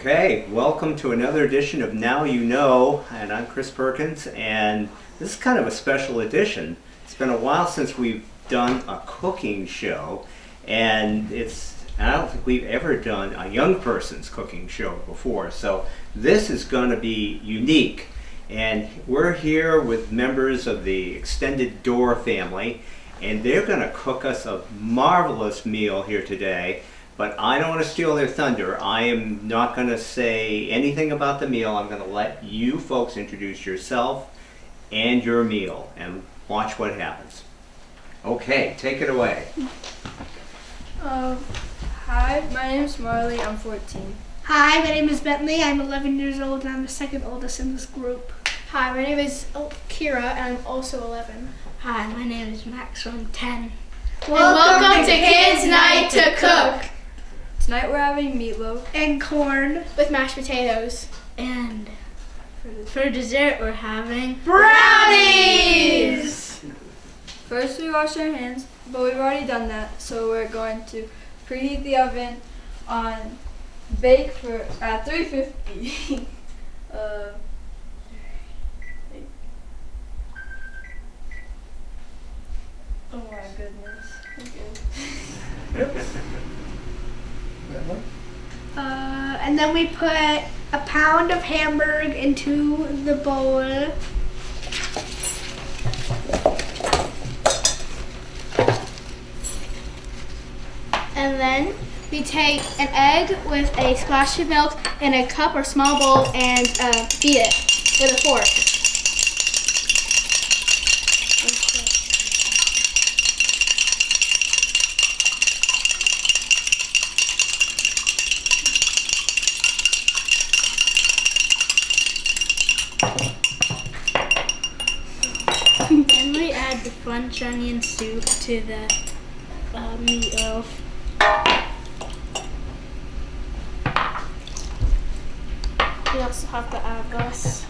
Okay, welcome to another edition of Now You Know, and I'm Chris Perkins, and this is kind of a special edition. It's been a while since we've done a cooking show, and I don't think we've ever done a young person's cooking show before, so this is going to be unique. And we're here with members of the extended Dore family, and they're going to cook us a marvelous meal here today. But I don't want to steal their thunder. I am not going to say anything about the meal. I'm going to let you folks introduce yourself and your meal and watch what happens. Okay, take it away. Hi, my name is Marley. I'm 14. Hi, my name is Bentley. I'm 11 years old and I'm the second oldest in this group. Hi, my name is Kira and I'm also 11. Hi, my name is Max. I'm 10. Welcome to Kids Night to Cook. Tonight we're having meatloaf And corn. With mashed potatoes. And for dessert, we're having brownies! First we wash our hands, but we've already done that, so we're going to preheat the oven on bake for at 350. Oh my goodness. Okay. And then we put a pound of hamburger into the bowl. And then we take an egg with a splash of milk in a cup or small bowl and beat it with a fork. Then we add the French onion soup to the meatloaf. We also have to add this.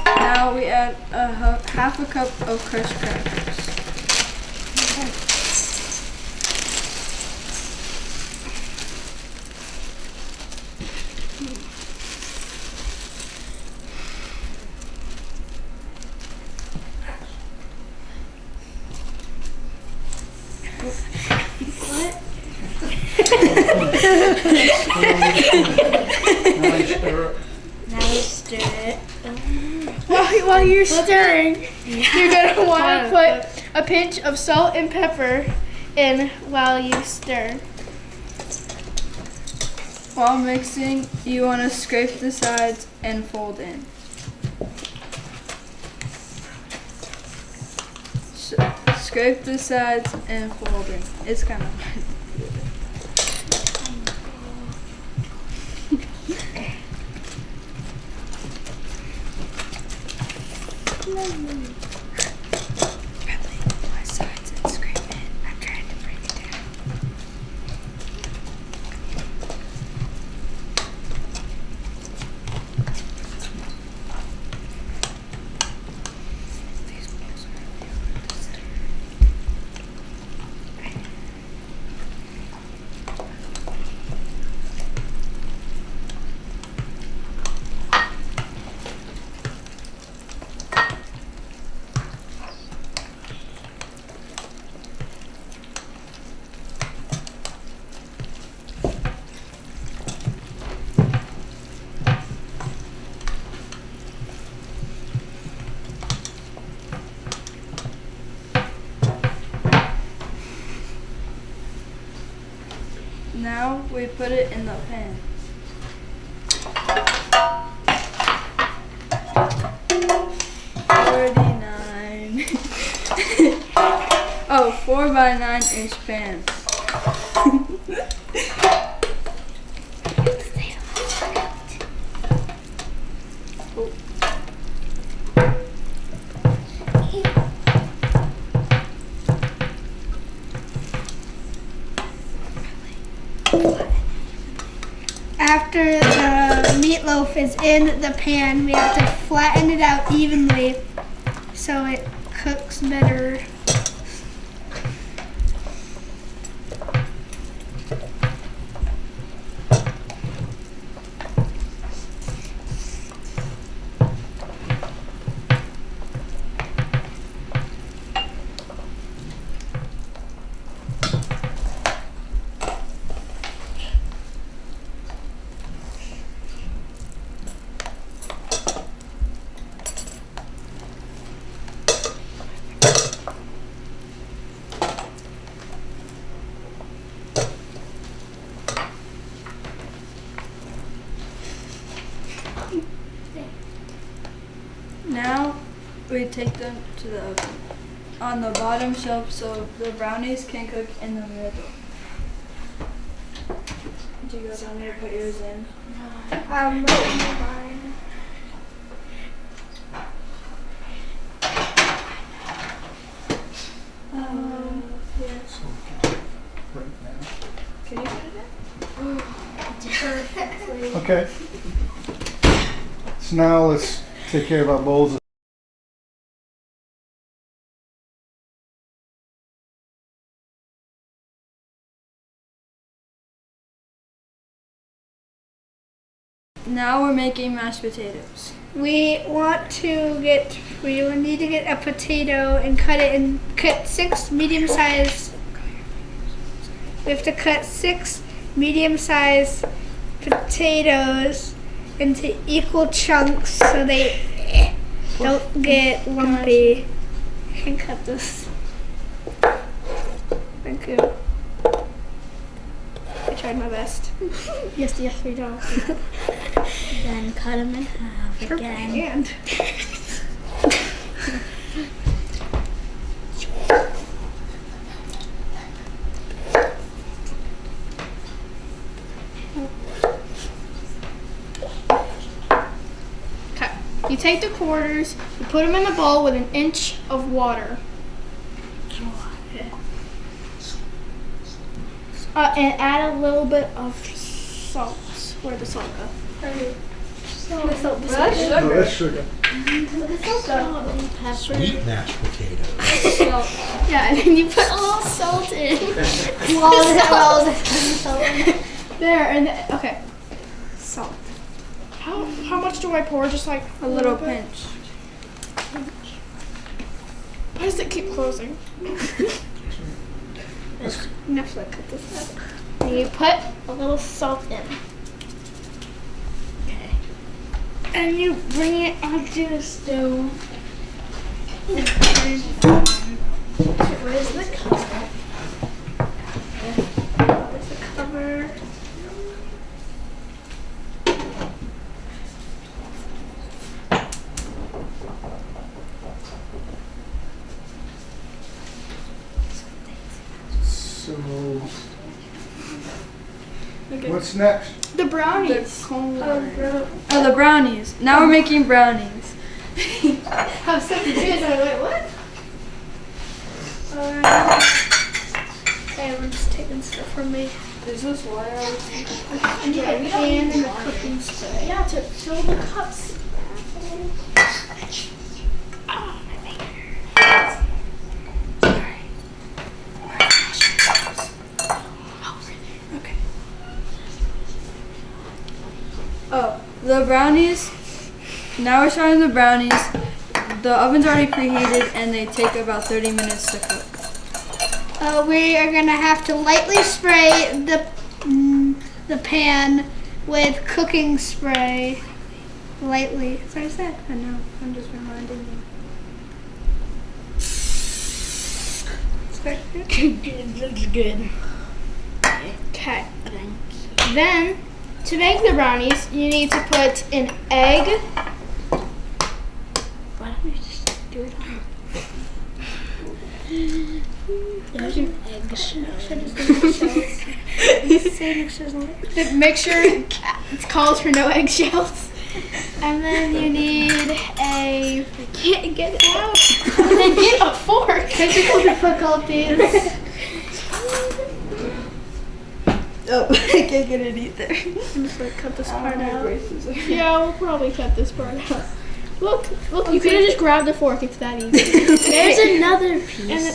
Now we add half a cup of crushed crackers. Now we stir it. While you're stirring, you're going to want to put a pinch of salt and pepper in while you stir. While mixing, you want to scrape the sides and fold in. Scrape the sides and fold in. It's kind of hard. Sides and scrape it. I'm trying to break it down. These balls are really hard to stir. Now we put it in the pan. Oh, 4x9-inch pan. After the meatloaf is in the pan, we have to flatten it out evenly so it cooks better. Now we take them to the oven on the bottom shelf so the brownies can cook in the middle. Do you guys want me to put yours in? Mine. Yes. Right now. Can you put it Perfectly. Okay. So now let's take care of our bowls. in? Now we're making mashed potatoes. We need to get a potato and cut 6 medium-sized. We have to cut 6 medium-sized potatoes into equal chunks so they don't get lumpy. I can cut this. Thank you. I tried my best. Yes, we don't. Then cut them in half again. And Okay. You take the quarters, you put them in the bowl with an inch of water. And add a little bit of salt. Where'd the salt go? Oh, that's sugar. Sweet mashed potatoes. Yeah, and then you put a little salt in. There, and then, okay. Salt. How much do I pour? Just like A little bit? pinch. Why does it keep closing? enough. Like cut this up. And you put a little salt in. And you bring it onto the stove. Where's the cover? Where's the cover? So, what's next? The brownies. Oh, the brownies. Now we're making brownies. I was so confused. I was like, what? Okay, everyone's taking stuff from me. Is this water? Yeah, we don't need the cooking spray. Yeah, to fill the cups. Oh, the brownies. Now we're starting the brownies. The oven's already preheated and they take about 30 minutes to cook. We are gonna have to lightly spray the pan with cooking spray. Lightly. That's what I said. I know. I'm just reminding you. It looks good. Okay. Then, to make the brownies, you need to put an egg. Why don't we just do it on? There's an egg Make sure it calls for no eggshells. And then you need I can't get it out. And then get a fork. Technical difficulties. Oh, I can't get it either. I'm just gonna cut this part out. Yeah, we'll probably cut this part out. Look, you could have just grabbed a fork. It's that easy. There's another piece. And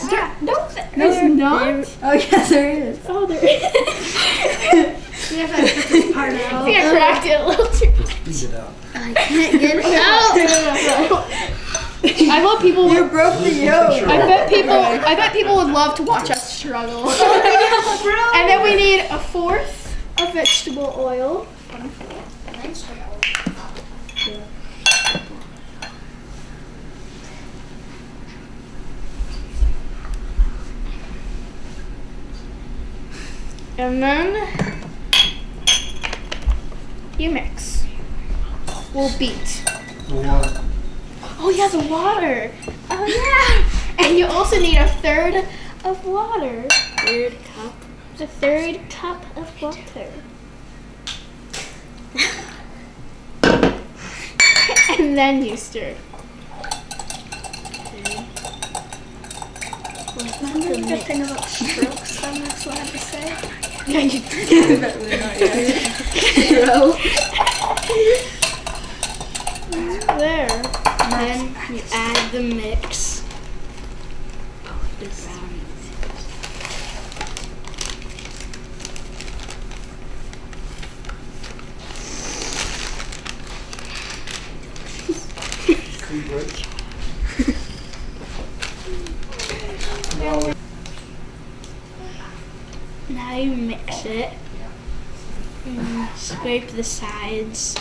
there's not. Oh, yes, there is. Oh, there is. We have to cut this part I out. think I cracked it a little too much. Speed it up. I can't get it out. I hope people. You broke the yolk. I bet people would love to watch us struggle. And then we need a fourth of vegetable oil. And then you mix. We'll beat. What? Oh yeah, the water. Oh yeah. And you also need a third of water. Third cup. A third cup of water. And then you stir. Remember the good thing about strokes? That's what I have to say. Yeah, you there. Then you add the mix. The brownies. Now you mix it. Scrape the sides.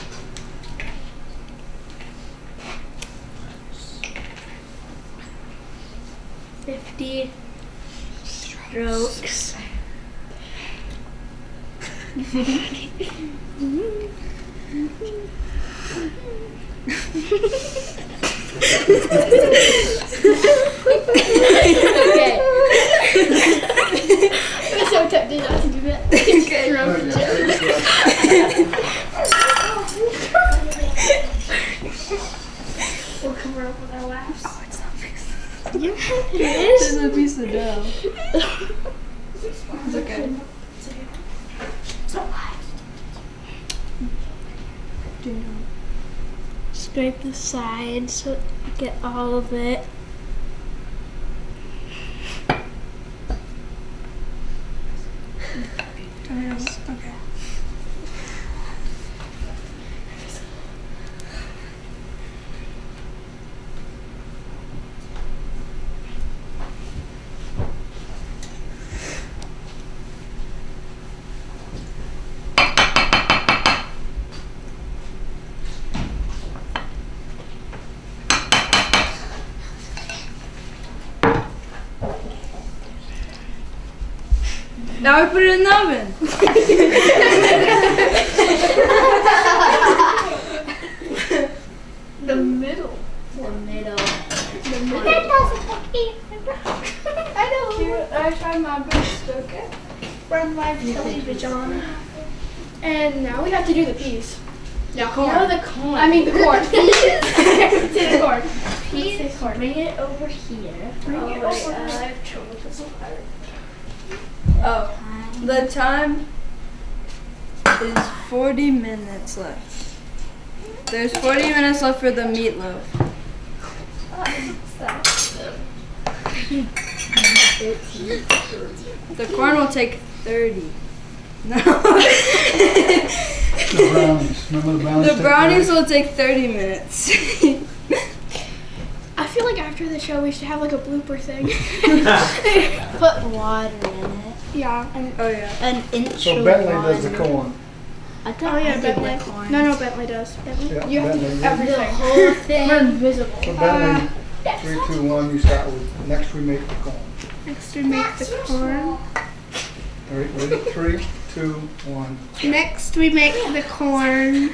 $50 strokes. Okay. I'm so tempted not to do that. We'll cover up with our laughs. Oh, it's not fixed. Yeah, it is. There's a piece of dough. It's okay. Scrape the sides so you get all of it. Okay. Now we put it in the oven. The middle. The middle. I know. I tried my best, okay? Run my television on. And now we have to do the peas. No, corn. no, the corn. I mean the corn. Say the corn. Peas, bring it over here. Bring it over. I have trouble with this water. Oh, the time is 40 minutes left. There's 40 minutes left for the meatloaf. The corn will take 30. No. The brownies. Remember the brownies? The brownies will take 30 minutes. I feel like after the show we should have like a blooper thing. Put water in it. Yeah. Oh yeah. An inch So of Bentley water. does the corn. I Oh thought yeah, I did Bentley. the corn. No, Bentley does. Bentley. Yeah, You have to Bentley. do The everything. whole We're thing. invisible. So Bentley, 3, 2, 1, you start with, next we make the corn. Next we make the corn. All right, ready? 3, 2, 1. Next we make the corn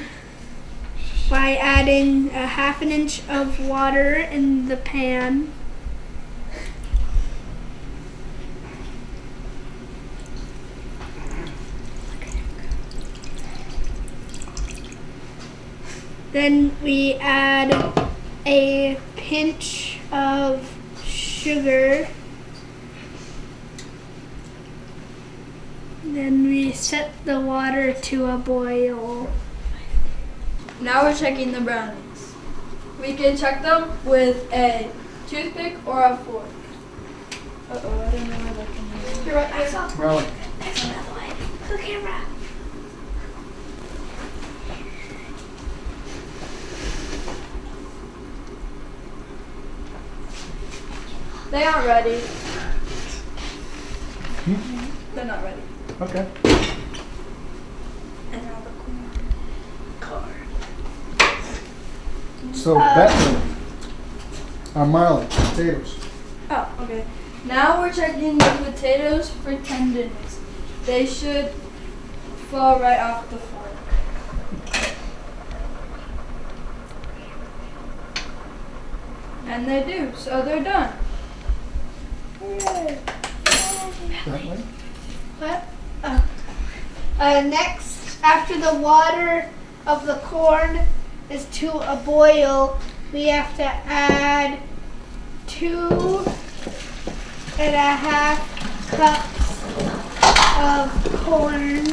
by adding a half an inch of water in the pan. Then we add a pinch of sugar. Then we set the water to a boil. Now we're checking the brownies. We can check them with a toothpick or a fork. Uh-oh, I don't know where that can be. You're right, I saw. Really? The camera. They aren't ready. They're not ready. Okay. And now the corn. So Bentley, Marley, potatoes. Oh, okay. Now we're checking the potatoes for tenderness. They should fall right off the fork. And they do, so they're done. That way? What? Next, after the water of the corn is to a boil, we have to add 2.5 cups of corn.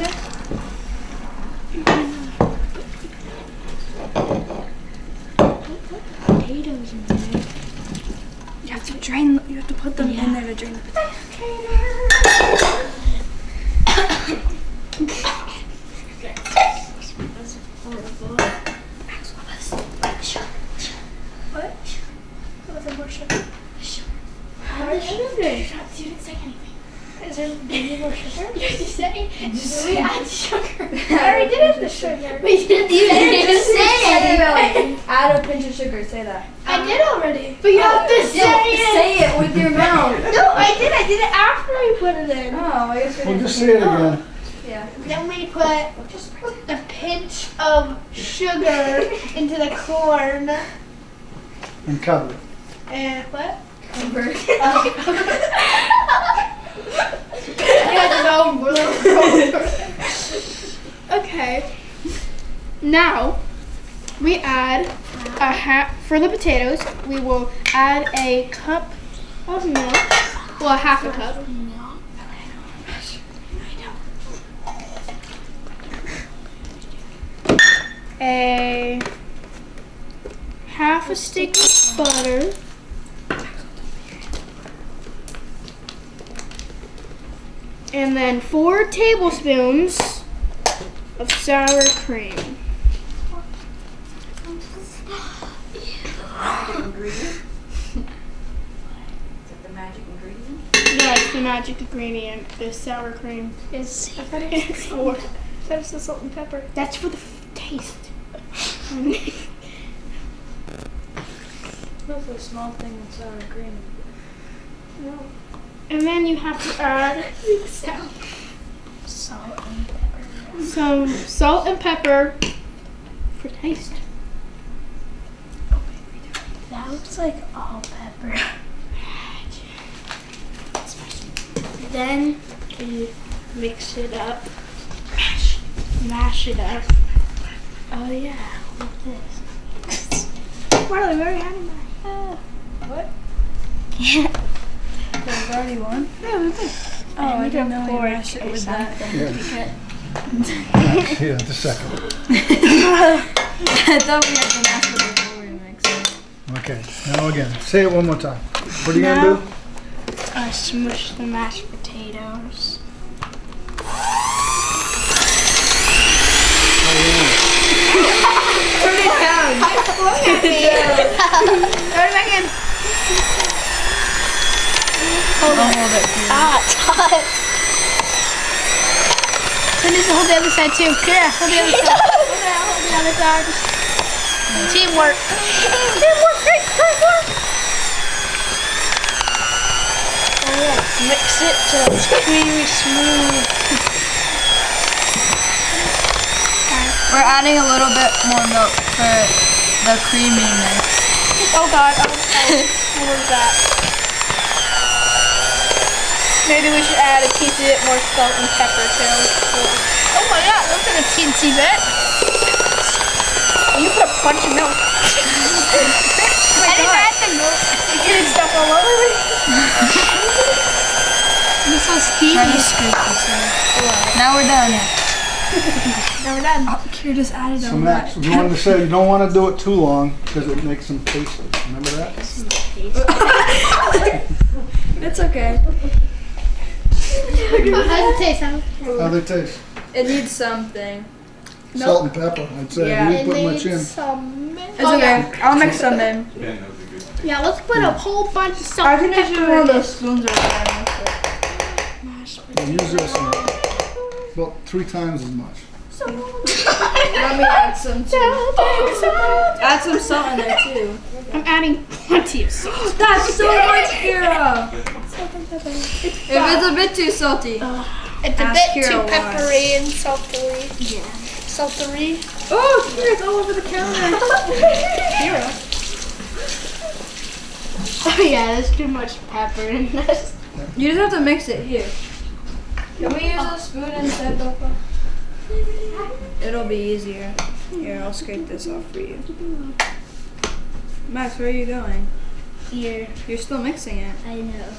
Potatoes in there. You have to drain. You have to put them in there to drain the potatoes. That's horrible. What? What's more sugar? How much sugar? You didn't say anything. Is there any more sugar? You just say we add sugar. I already did have the sugar. We didn't just say it. Add a pinch of sugar. Say that. I did already. But you have to say it. Say it with your mouth. No, I did. I did it after I put it in. Oh, I guess we Well, didn't. just say it again. Yeah. Then we put a pinch of sugar into the corn. And cover it. And what? Okay. Now we add a half for the potatoes. We will add a cup of milk. Well, half a cup. A half a stick of butter. And then 4 tablespoons of sour cream. Yeah, it's the magic ingredient. The sour cream is. I thought it was for. That's the salt and pepper. That's for the taste. That's a small thing with sour cream. And then you have to add Salt and pepper. some salt and pepper for taste. That looks like all pepper. Then you mix it up. Mash it up. Oh yeah, like this. Marley, we already had it. What? Yeah. There's already one? Yeah, we did. Oh, I didn't know you mashed it with that. Yeah, the second. I thought we had to mash it before we mix it. Okay, now again. Say it one more time. What are you going to do? Smush the mashed potatoes. Put it down. Throw it back in. Hold it. It's hot. So needs to hold the other side too. Yeah, hold the other side. Hold the other side. Teamwork. Teamwork. Great work. Mix it till it's creamy smooth. We're adding a little bit more milk for the creaminess. Oh God, what was that? Maybe we should add a teensy bit more salt and pepper too. Oh my God, that's like a teensy bit. You put a bunch of milk. I didn't add the milk. You're getting stuff all over me. You're so steamy. Try to scoop this in. Now we're done. Now we're done. Oh, Kira just added So Max, you wanted to say you don't want to do it too long because it makes them tasty. Remember that? It's okay. How's it taste, Sam? How they taste? It needs something. Salt and pepper, I'd say. Yeah. You didn't put much in. Some milk. It's okay. I'll mix some in. Yeah, let's put a whole bunch of salt I and think I should pepper have in those spoons right there. Yeah, use this about 3 times as much. Let me add some too. Add some salt in there too. I'm adding plenty of salt. That's so much, Kira. If it's a bit too salty. It's a Ask bit Kira too why. peppery and salty. Yeah. Saltery. Oh, Kira, it's all over the counter. Oh yeah, there's too much pepper in this. You just have to mix it here. Can we use a spoon instead, Papa? It'll be easier. Here, I'll scrape this off for you. Max, where are you going? Here. You're still mixing it. I know.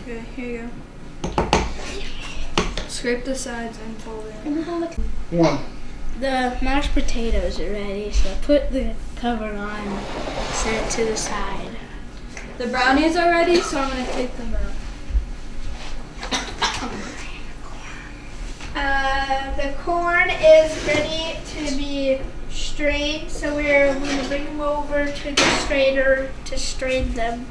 Okay, here you go. Scrape the sides and fold it. One. The mashed potatoes are ready, so put the cover on and set it to the side. The brownies are ready, so I'm gonna take them out. The corn is ready to be strained, so we're going to bring them over to the strainer to strain them.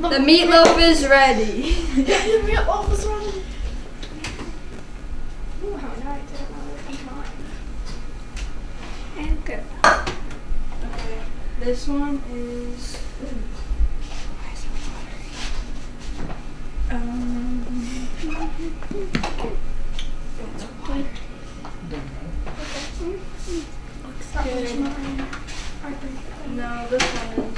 The meatloaf is ready. And good. Okay, this one is. No, this one is.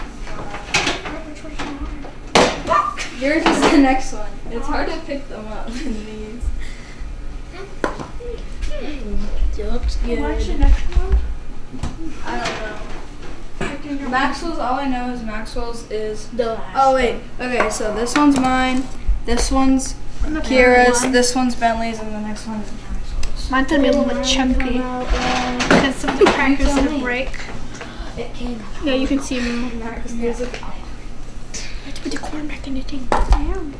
Yours is the next one. It's hard to pick them up in these. It looks good. What's your next one? I don't know. Maxwell's, all I know is Maxwell's is. The last. Oh, wait. Okay, so this one's mine. This one's Kira's. This one's Bentley's, and the next one is Maxwell's. Mine's gonna be a little bit chunky because some of the crackers didn't break. It came out. Yeah, you can see them. Here's a. I have to put the corn back in the thing. I am.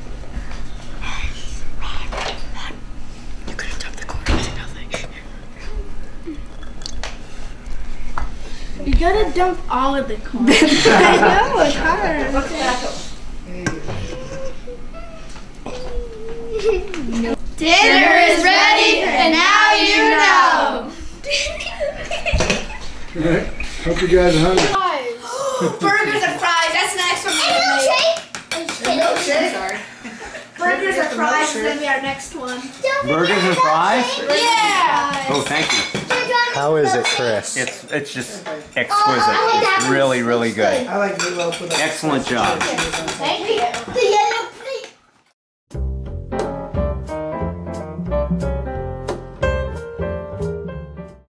You could have dumped the corn into nothing. You gotta dump all of the corn. I know, it's hard. Dinner is ready, and now you know. Alright. Hope you guys are hungry. Burgers and fries, that's next one. Burgers and fries is gonna be our next one. Burgers and fries? Yeah! Oh, thank you. How is it, Chris? It's just exquisite. It's really, really good. I like meatloaf with a Excellent job. Thank you.